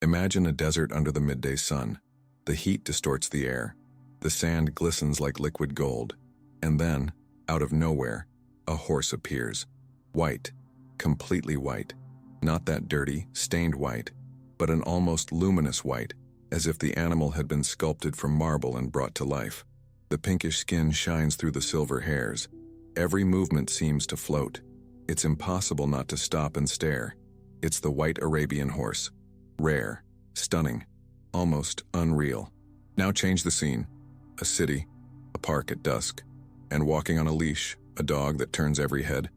Imagine a desert under the midday sun. The heat distorts the air. The sand glistens like liquid gold. And then, out of nowhere, a horse appears. White, completely white. Not that dirty, stained white, but an almost luminous white, as if the animal had been sculpted from marble and brought to life. The pinkish skin shines through the silver hairs. Every movement seems to float. It's impossible not to stop and stare. It's the white Arabian horse. Rare, stunning, almost unreal. Now change the scene. A city, a park at dusk, and walking on a leash, a dog that turns every head.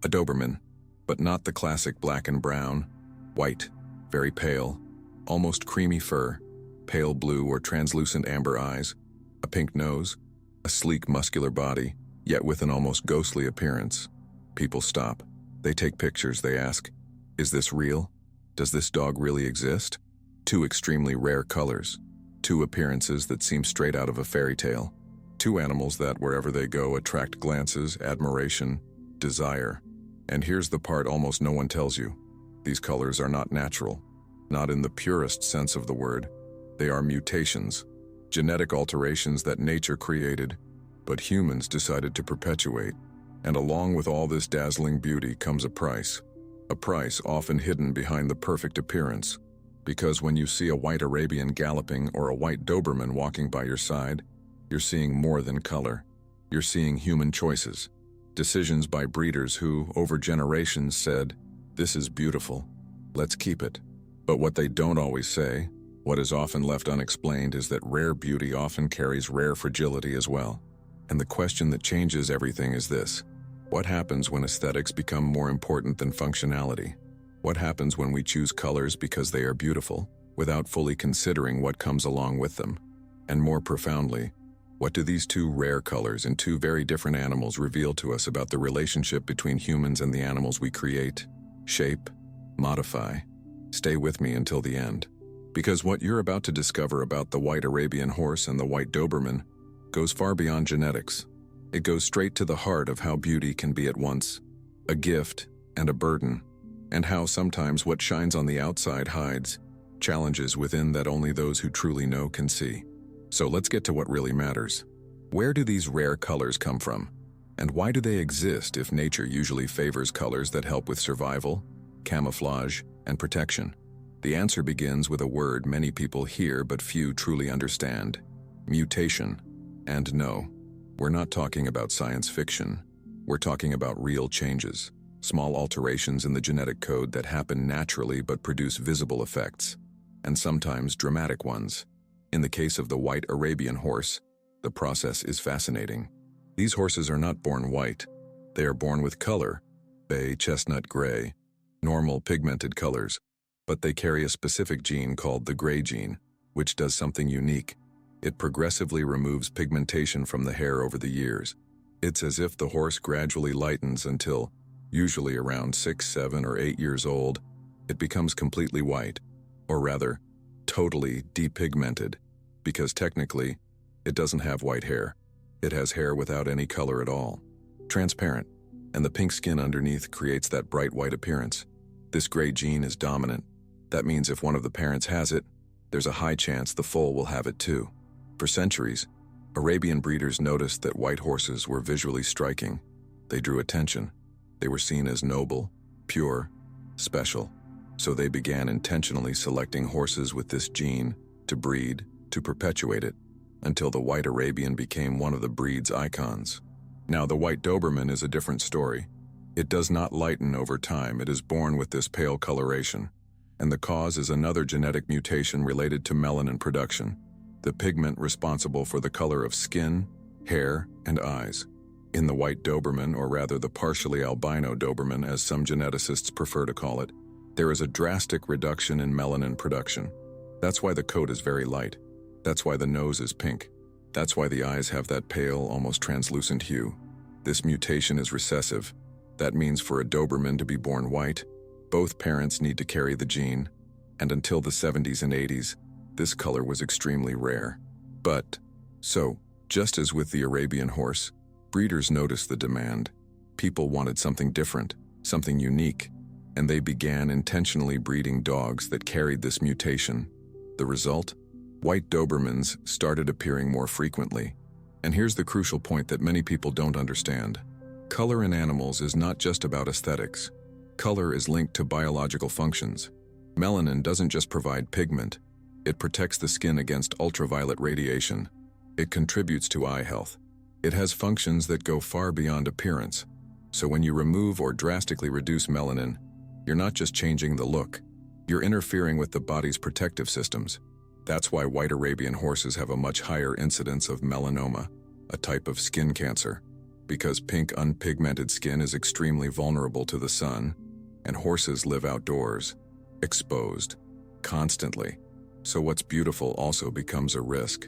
A Doberman, but not the classic black and brown. White, very pale, almost creamy fur, pale blue or translucent amber eyes, a pink nose, a sleek muscular body, yet with an almost ghostly appearance. People stop. They take pictures. They ask, is this real? Does this dog really exist? Two extremely rare colors. Two appearances that seem straight out of a fairy tale. Two animals that, wherever they go, attract glances, admiration, desire. And here's the part almost no one tells you. These colors are not natural. Not in the purest sense of the word. They are mutations. Genetic alterations that nature created, but humans decided to perpetuate. And along with all this dazzling beauty comes a price. A price often hidden behind the perfect appearance. Because when you see a white Arabian galloping or a white Doberman walking by your side, you're seeing more than color. You're seeing human choices. Decisions by breeders who, over generations, said, "This is beautiful. Let's keep it." But what they don't always say, what is often left unexplained, is that rare beauty often carries rare fragility as well. And the question that changes everything is this: what happens when aesthetics become more important than functionality? What happens when we choose colors because they are beautiful, without fully considering what comes along with them? And more profoundly, what do these two rare colors in two very different animals reveal to us about the relationship between humans and the animals we create, shape, modify? Stay with me until the end. Because what you're about to discover about the white Arabian horse and the white Doberman goes far beyond genetics. It goes straight to the heart of how beauty can be at once a gift and a burden, and how sometimes what shines on the outside hides challenges within that only those who truly know can see. So let's get to what really matters. Where do these rare colors come from? And why do they exist if nature usually favors colors that help with survival, camouflage, and protection? The answer begins with a word many people hear but few truly understand: mutation. And no, we're not talking about science fiction. We're talking about real changes, small alterations in the genetic code that happen naturally but produce visible effects, and sometimes dramatic ones. In the case of the white Arabian horse, the process is fascinating. These horses are not born white. They are born with color, bay, chestnut, gray, normal pigmented colors, but they carry a specific gene called the gray gene, which does something unique. It progressively removes pigmentation from the hair over the years. It's as if the horse gradually lightens until, usually around 6, 7, or 8 years old, it becomes completely white, or rather, totally depigmented, because technically, it doesn't have white hair. It has hair without any color at all. Transparent, and the pink skin underneath creates that bright white appearance. This gray gene is dominant. That means if one of the parents has it, there's a high chance the foal will have it too. For centuries, Arabian breeders noticed that white horses were visually striking. They drew attention. They were seen as noble, pure, special. So they began intentionally selecting horses with this gene to breed, to perpetuate it, until the white Arabian became one of the breed's icons. Now, the white Doberman is a different story. It does not lighten over time. It is born with this pale coloration. And the cause is another genetic mutation related to melanin production, the pigment responsible for the color of skin, hair, and eyes. In the white Doberman, or rather the partially albino Doberman as some geneticists prefer to call it, there is a drastic reduction in melanin production. That's why the coat is very light. That's why the nose is pink. That's why the eyes have that pale, almost translucent hue. This mutation is recessive. That means for a Doberman to be born white, both parents need to carry the gene, and until the 70s and 80s, this color was extremely rare. But, just as with the Arabian horse, breeders noticed the demand. People wanted something different, something unique, and they began intentionally breeding dogs that carried this mutation. The result? White Dobermans started appearing more frequently. And here's the crucial point that many people don't understand. Color in animals is not just about aesthetics. Color is linked to biological functions. Melanin doesn't just provide pigment, it protects the skin against ultraviolet radiation. It contributes to eye health. It has functions that go far beyond appearance. So when you remove or drastically reduce melanin, you're not just changing the look, you're interfering with the body's protective systems. That's why white Arabian horses have a much higher incidence of melanoma, a type of skin cancer, because pink unpigmented skin is extremely vulnerable to the sun, and horses live outdoors, exposed, constantly. So what's beautiful also becomes a risk.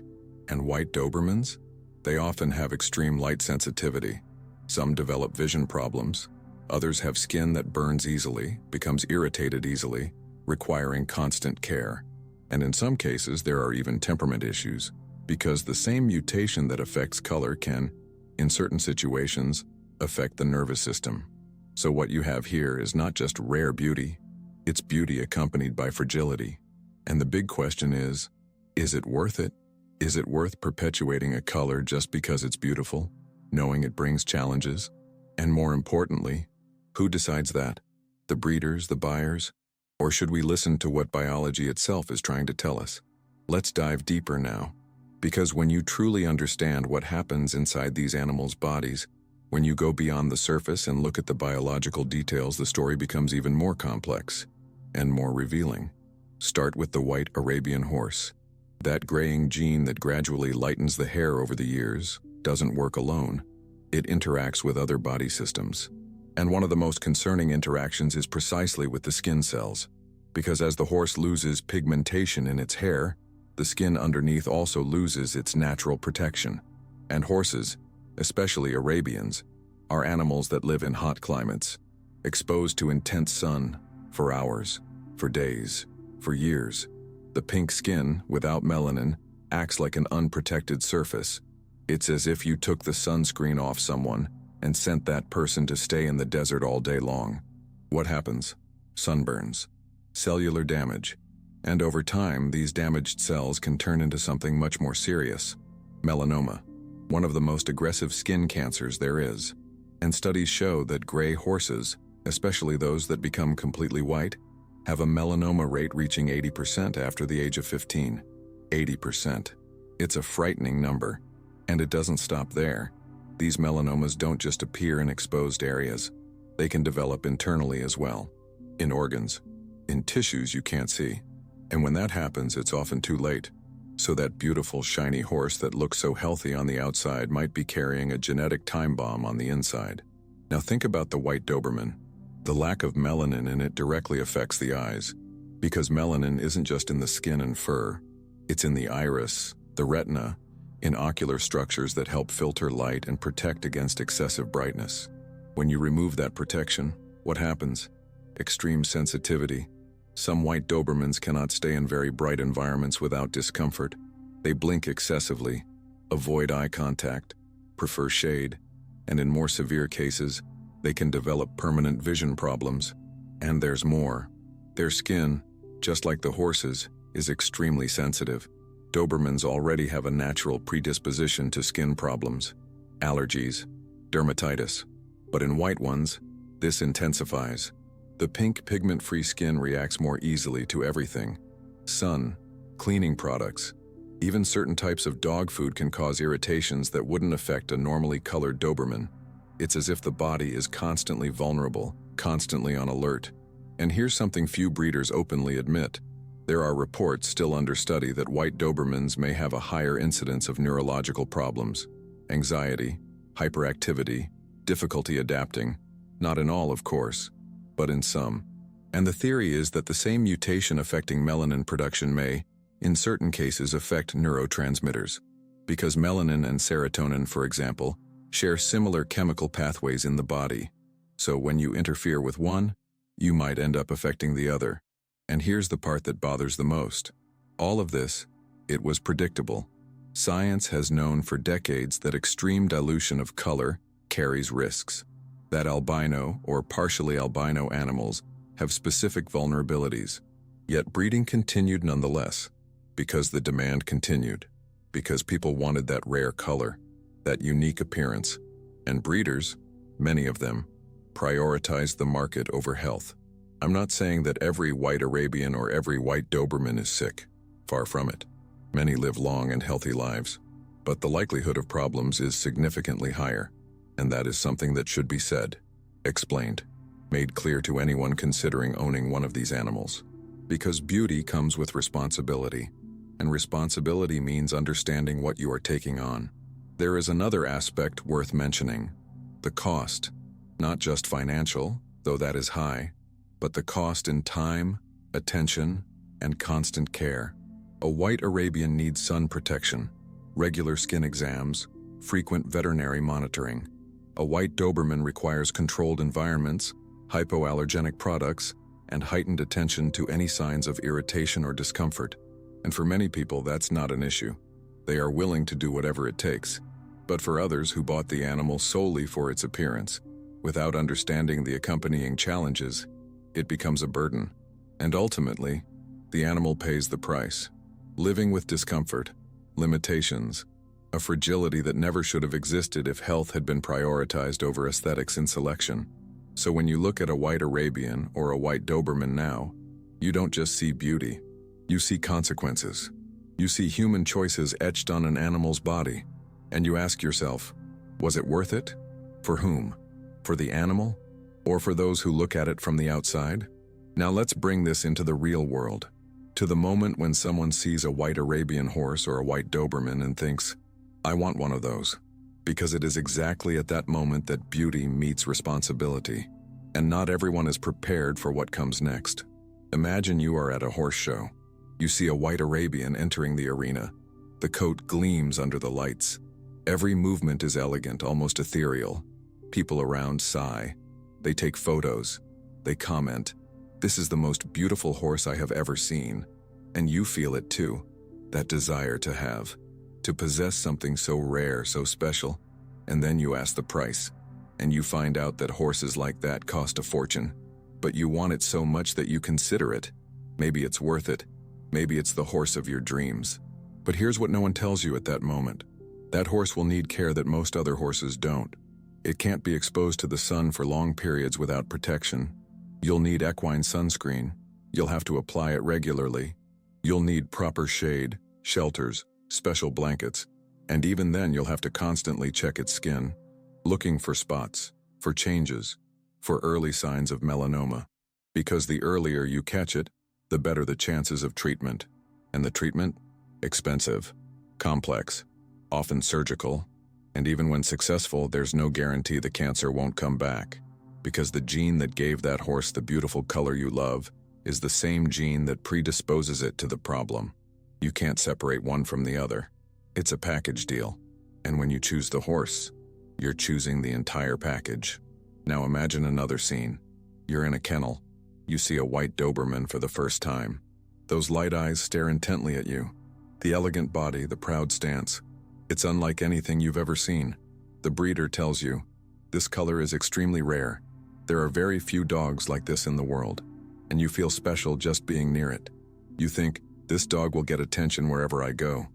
And white Dobermans? They often have extreme light sensitivity. Some develop vision problems. Others have skin that burns easily, becomes irritated easily, requiring constant care. And in some cases, there are even temperament issues, because the same mutation that affects color can, in certain situations, affect the nervous system. So what you have here is not just rare beauty, it's beauty accompanied by fragility. And the big question is it worth it? Is it worth perpetuating a color just because it's beautiful, knowing it brings challenges? And more importantly, who decides that? The breeders, the buyers? Or should we listen to what biology itself is trying to tell us? Let's dive deeper now. Because when you truly understand what happens inside these animals' bodies, when you go beyond the surface and look at the biological details, the story becomes even more complex and more revealing. Start with the white Arabian horse. That graying gene that gradually lightens the hair over the years doesn't work alone. It interacts with other body systems. And one of the most concerning interactions is precisely with the skin cells. Because as the horse loses pigmentation in its hair, the skin underneath also loses its natural protection. And horses, especially Arabians, are animals that live in hot climates, exposed to intense sun for hours, for days, for years. The pink skin, without melanin, acts like an unprotected surface. It's as if you took the sunscreen off someone and sent that person to stay in the desert all day long. What happens? Sunburns, cellular damage, and over time, these damaged cells can turn into something much more serious: melanoma, one of the most aggressive skin cancers there is. And studies show that gray horses, especially those that become completely white, have a melanoma rate reaching 80% after the age of 15. 80%. It's a frightening number. And it doesn't stop there. These melanomas don't just appear in exposed areas. They can develop internally as well, in organs, in tissues you can't see. And when that happens, it's often too late. So that beautiful, shiny horse that looks so healthy on the outside might be carrying a genetic time bomb on the inside. Now think about the white Doberman. The lack of melanin in it directly affects the eyes, because melanin isn't just in the skin and fur. It's in the iris, the retina, in ocular structures that help filter light and protect against excessive brightness. When you remove that protection, what happens? Extreme sensitivity. Some white Dobermans cannot stay in very bright environments without discomfort. They blink excessively, avoid eye contact, prefer shade, and in more severe cases, they can develop permanent vision problems. And there's more. Their skin, just like the horses, is extremely sensitive. Dobermans already have a natural predisposition to skin problems, allergies, dermatitis. But in white ones, this intensifies. The pink pigment-free skin reacts more easily to everything: sun, cleaning products. Even certain types of dog food can cause irritations that wouldn't affect a normally colored Doberman. It's as if the body is constantly vulnerable, constantly on alert. And here's something few breeders openly admit. There are reports still under study that white Dobermans may have a higher incidence of neurological problems, anxiety, hyperactivity, difficulty adapting. Not in all, of course, but in some. And the theory is that the same mutation affecting melanin production may, in certain cases, affect neurotransmitters. Because melanin and serotonin, for example, share similar chemical pathways in the body. So when you interfere with one, you might end up affecting the other. And here's the part that bothers the most. All of this, it was predictable. Science has known for decades that extreme dilution of color carries risks. That albino or partially albino animals have specific vulnerabilities, yet breeding continued nonetheless, because the demand continued, because people wanted that rare color, that unique appearance, and breeders, many of them, prioritized the market over health. I'm not saying that every white Arabian or every white Doberman is sick. Far from it. Many live long and healthy lives, but the likelihood of problems is significantly higher, and that is something that should be said, explained, made clear to anyone considering owning one of these animals. Because beauty comes with responsibility, and responsibility means understanding what you are taking on. There is another aspect worth mentioning: the cost. Not just financial, though that is high, but the cost in time, attention, and constant care. A white Arabian needs sun protection, regular skin exams, frequent veterinary monitoring. A white Doberman requires controlled environments, hypoallergenic products, and heightened attention to any signs of irritation or discomfort. And for many people, that's not an issue. They are willing to do whatever it takes. But for others who bought the animal solely for its appearance, without understanding the accompanying challenges, it becomes a burden. And ultimately, the animal pays the price. Living with discomfort, limitations, a fragility that never should have existed if health had been prioritized over aesthetics in selection. So when you look at a white Arabian or a white Doberman now, you don't just see beauty. You see consequences. You see human choices etched on an animal's body. And you ask yourself, was it worth it? For whom? For the animal? Or for those who look at it from the outside? Now let's bring this into the real world, to the moment when someone sees a white Arabian horse or a white Doberman and thinks, I want one of those. Because it is exactly at that moment that beauty meets responsibility, and not everyone is prepared for what comes next. Imagine you are at a horse show. You see a white Arabian entering the arena. The coat gleams under the lights. Every movement is elegant, almost ethereal. People around sigh. They take photos. They comment, "This is the most beautiful horse I have ever seen." And you feel it too, that desire to have, to possess something so rare, so special. And then you ask the price, and you find out that horses like that cost a fortune. But you want it so much that you consider it. Maybe it's worth it. Maybe it's the horse of your dreams. But here's what no one tells you at that moment. That horse will need care that most other horses don't. It can't be exposed to the sun for long periods without protection. You'll need equine sunscreen. You'll have to apply it regularly. You'll need proper shade, shelters, special blankets, and even then you'll have to constantly check its skin, looking for spots, for changes, for early signs of melanoma. Because the earlier you catch it, the better the chances of treatment. And the treatment? Expensive, complex, often surgical, and even when successful, there's no guarantee the cancer won't come back, because the gene that gave that horse the beautiful color you love is the same gene that predisposes it to the problem. You can't separate one from the other. It's a package deal, and when you choose the horse, you're choosing the entire package. Now imagine another scene. You're in a kennel. You see a white Doberman for the first time. Those light eyes stare intently at you. The elegant body, the proud stance. It's unlike anything you've ever seen. The breeder tells you, this color is extremely rare. There are very few dogs like this in the world, and you feel special just being near it. You think, this dog will get attention wherever I go.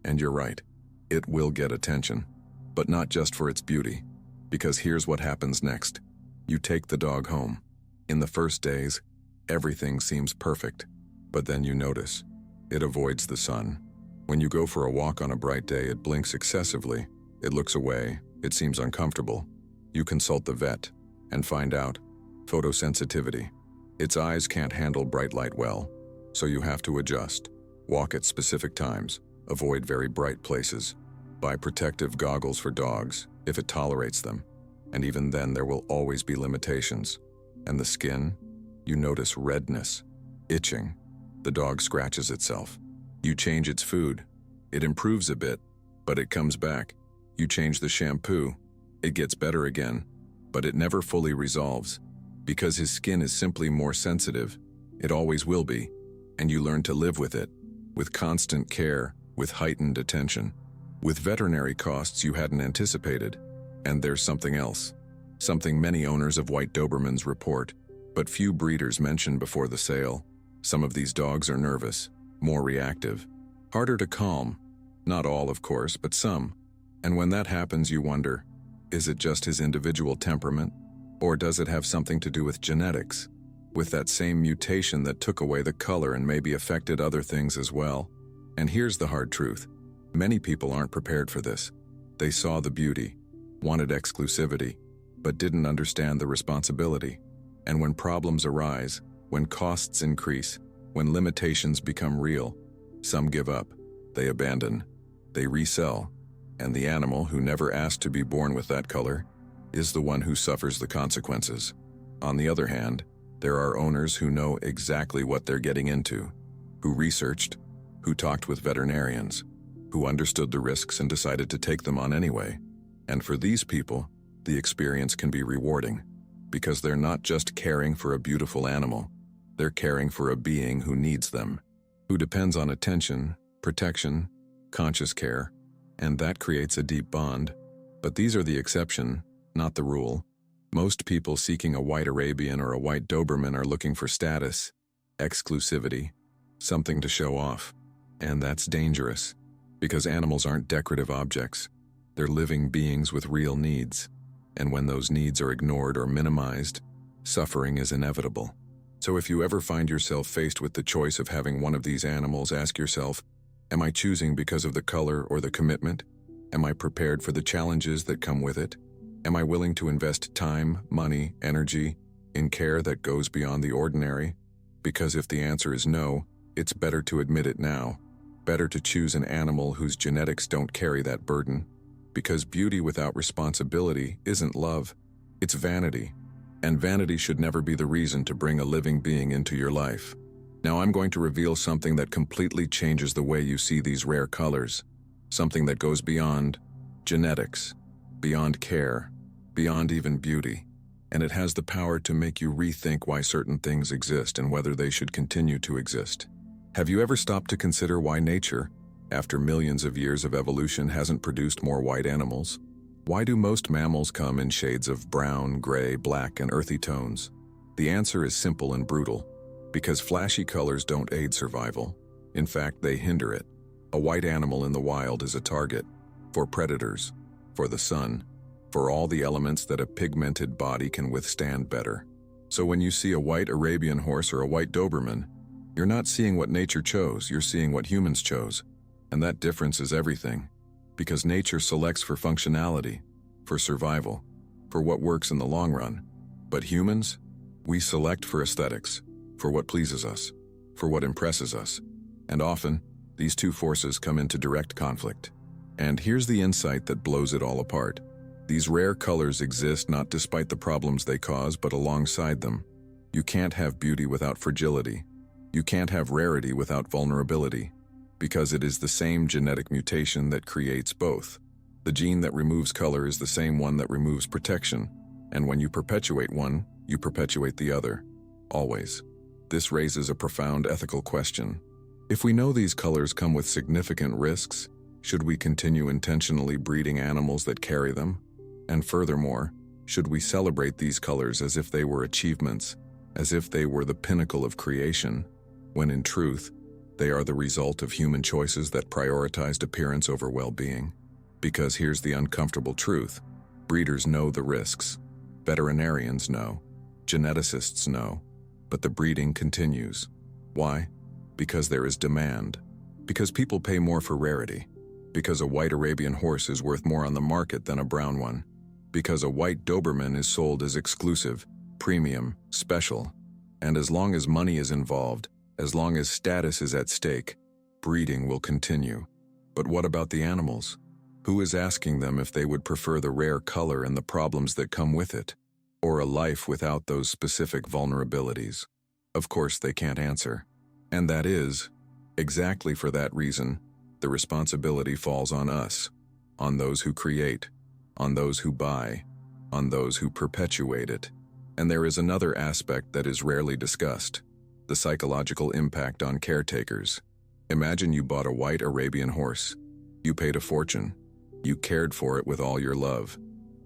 And you're right, it will get attention. But not just for its beauty, because here's what happens next. You take the dog home. In the first days, everything seems perfect, but then you notice, it avoids the sun. When you go for a walk on a bright day, it blinks excessively. It looks away. It seems uncomfortable. You consult the vet and find out photosensitivity. Its eyes can't handle bright light well, so you have to adjust. Walk at specific times. Avoid very bright places. Buy protective goggles for dogs, if it tolerates them. And even then, there will always be limitations. And the skin? You notice redness, itching. The dog scratches itself. You change its food. It improves a bit, but it comes back. You change the shampoo. It gets better again, but it never fully resolves. Because his skin is simply more sensitive. It always will be. And you learn to live with it, with constant care, with heightened attention, with veterinary costs you hadn't anticipated. And there's something else. Something many owners of white Dobermans report. But few breeders mention before the sale. Some of these dogs are nervous, more reactive, harder to calm. Not all, of course, but some. And when that happens, you wonder, is it just his individual temperament? Or does it have something to do with genetics? With that same mutation that took away the color and maybe affected other things as well? And here's the hard truth. Many people aren't prepared for this. They saw the beauty, wanted exclusivity, but didn't understand the responsibility. And when problems arise, when costs increase, when limitations become real, some give up, they abandon, they resell, and the animal who never asked to be born with that color is the one who suffers the consequences. On the other hand, there are owners who know exactly what they're getting into, who researched, who talked with veterinarians, who understood the risks and decided to take them on anyway. And for these people, the experience can be rewarding, because they're not just caring for a beautiful animal, they're caring for a being who needs them, who depends on attention, protection, conscious care, and that creates a deep bond. But these are the exception, not the rule. Most people seeking a white Arabian or a white Doberman are looking for status, exclusivity, something to show off. And that's dangerous, because animals aren't decorative objects. They're living beings with real needs. And when those needs are ignored or minimized, suffering is inevitable. So if you ever find yourself faced with the choice of having one of these animals, ask yourself, am I choosing because of the color or the commitment? Am I prepared for the challenges that come with it? Am I willing to invest time, money, energy in care that goes beyond the ordinary? Because if the answer is no, it's better to admit it now. Better to choose an animal whose genetics don't carry that burden. Because beauty without responsibility isn't love, it's vanity. And vanity should never be the reason to bring a living being into your life. Now I'm going to reveal something that completely changes the way you see these rare colors. Something that goes beyond genetics, beyond care, beyond even beauty. And it has the power to make you rethink why certain things exist and whether they should continue to exist. Have you ever stopped to consider why nature, after millions of years of evolution, hasn't produced more white animals? Why do most mammals come in shades of brown, gray, black, and earthy tones? The answer is simple and brutal. Because flashy colors don't aid survival. In fact, they hinder it. A white animal in the wild is a target for predators, for the sun, for all the elements that a pigmented body can withstand better. So when you see a white Arabian horse or a white Doberman, you're not seeing what nature chose, you're seeing what humans chose. And that difference is everything. Because nature selects for functionality, for survival, for what works in the long run. But humans, we select for aesthetics, for what pleases us, for what impresses us. And often, these two forces come into direct conflict. And here's the insight that blows it all apart. These rare colors exist not despite the problems they cause, but alongside them. You can't have beauty without fragility. You can't have rarity without vulnerability. Because it is the same genetic mutation that creates both. The gene that removes color is the same one that removes protection. And when you perpetuate one, you perpetuate the other. Always. This raises a profound ethical question. If we know these colors come with significant risks, should we continue intentionally breeding animals that carry them? And furthermore, should we celebrate these colors as if they were achievements, as if they were the pinnacle of creation, when in truth, they are the result of human choices that prioritized appearance over well-being? Because here's the uncomfortable truth. Breeders know the risks. Veterinarians know. Geneticists know. But the breeding continues. Why? Because there is demand. Because people pay more for rarity. Because a white Arabian horse is worth more on the market than a brown one. Because a white Doberman is sold as exclusive, premium, special. And as long as money is involved, as long as status is at stake, breeding will continue. But what about the animals? Who is asking them if they would prefer the rare color and the problems that come with it, or a life without those specific vulnerabilities? Of course they can't answer. And that is, exactly for that reason, the responsibility falls on us, on those who create, on those who buy, on those who perpetuate it. And there is another aspect that is rarely discussed. The psychological impact on caretakers. Imagine you bought a white Arabian horse. You paid a fortune. You cared for it with all your love.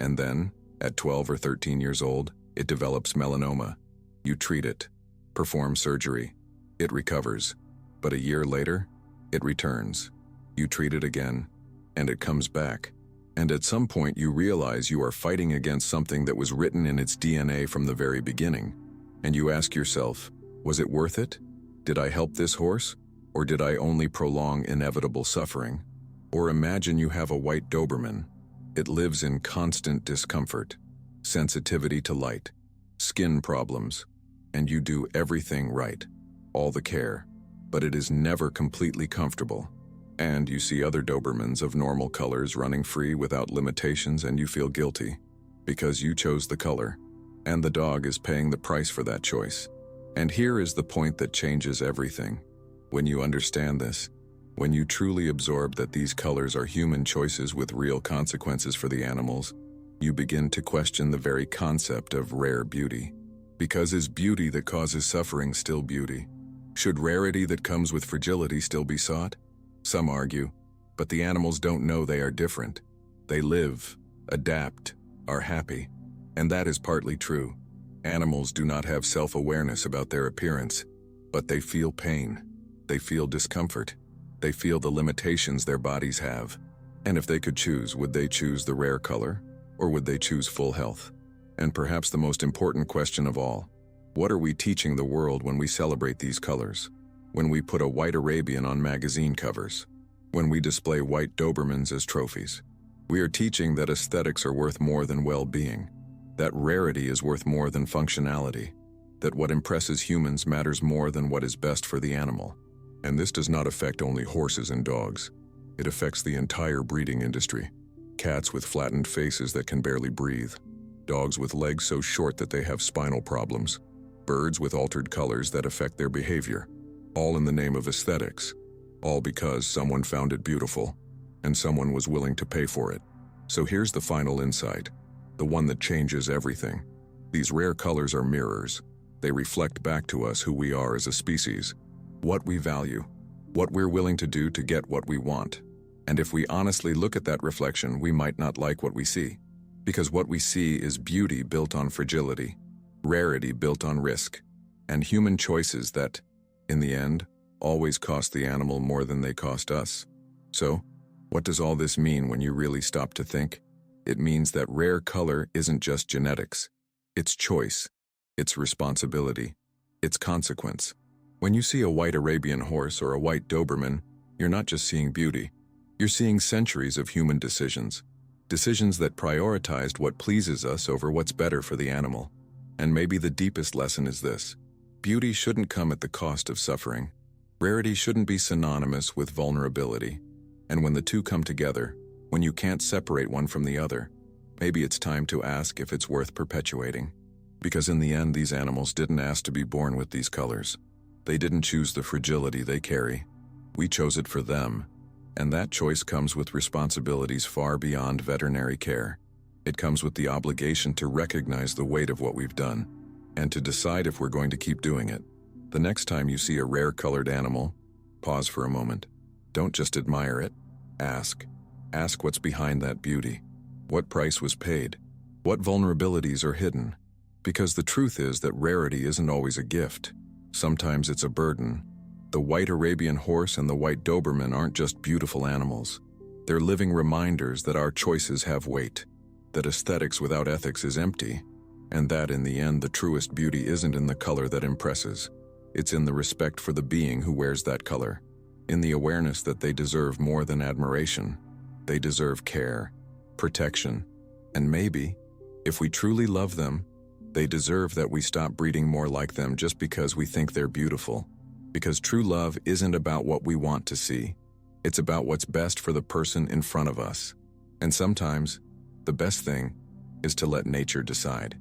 And then, at 12 or 13 years old, it develops melanoma. You treat it, perform surgery. It recovers. But a year later, it returns. You treat it again, and it comes back. And at some point you realize you are fighting against something that was written in its DNA from the very beginning. And you ask yourself, was it worth it? Did I help this horse? Or did I only prolong inevitable suffering? Or imagine you have a white Doberman. It lives in constant discomfort, sensitivity to light, skin problems, and you do everything right, all the care, but it is never completely comfortable. And you see other Dobermans of normal colors running free without limitations and you feel guilty because you chose the color, and the dog is paying the price for that choice. And here is the point that changes everything. When you understand this, when you truly absorb that these colors are human choices with real consequences for the animals, you begin to question the very concept of rare beauty. Because is beauty that causes suffering still beauty? Should rarity that comes with fragility still be sought? Some argue, but the animals don't know they are different. They live, adapt, are happy, and that is partly true. Animals do not have self-awareness about their appearance, but they feel pain, they feel discomfort, they feel the limitations their bodies have. And if they could choose, would they choose the rare color, or would they choose full health? And perhaps the most important question of all, what are we teaching the world when we celebrate these colors? When we put a white Arabian on magazine covers? When we display white Dobermans as trophies? We are teaching that aesthetics are worth more than well-being, that rarity is worth more than functionality, that what impresses humans matters more than what is best for the animal. And this does not affect only horses and dogs. It affects the entire breeding industry. Cats with flattened faces that can barely breathe, dogs with legs so short that they have spinal problems, birds with altered colors that affect their behavior, all in the name of aesthetics, all because someone found it beautiful, and someone was willing to pay for it. So here's the final insight, the one that changes everything. These rare colors are mirrors. They reflect back to us who we are as a species, what we value, what we're willing to do to get what we want. And if we honestly look at that reflection, we might not like what we see. Because what we see is beauty built on fragility, rarity built on risk, and human choices that, in the end, always cost the animal more than they cost us. So, what does all this mean when you really stop to think? It means that rare color isn't just genetics. It's choice, it's responsibility, it's consequence. When you see a white Arabian horse or a white Doberman, you're not just seeing beauty. You're seeing centuries of human decisions. Decisions that prioritized what pleases us over what's better for the animal. And maybe the deepest lesson is this. Beauty shouldn't come at the cost of suffering. Rarity shouldn't be synonymous with vulnerability. And when the two come together, when you can't separate one from the other, maybe it's time to ask if it's worth perpetuating. Because in the end, these animals didn't ask to be born with these colors. They didn't choose the fragility they carry. We chose it for them. And that choice comes with responsibilities far beyond veterinary care. It comes with the obligation to recognize the weight of what we've done, and to decide if we're going to keep doing it. The next time you see a rare-colored animal, pause for a moment. Don't just admire it. Ask. Ask what's behind that beauty. What price was paid? What vulnerabilities are hidden? Because the truth is that rarity isn't always a gift. Sometimes it's a burden. The white Arabian horse and the white Doberman aren't just beautiful animals. They're living reminders that our choices have weight, that aesthetics without ethics is empty, and that in the end the truest beauty isn't in the color that impresses. It's in the respect for the being who wears that color, in the awareness that they deserve more than admiration. They deserve care, protection, and maybe, if we truly love them, they deserve that we stop breeding more like them just because we think they're beautiful. Because true love isn't about what we want to see. It's about what's best for the person in front of us. And sometimes, the best thing is to let nature decide.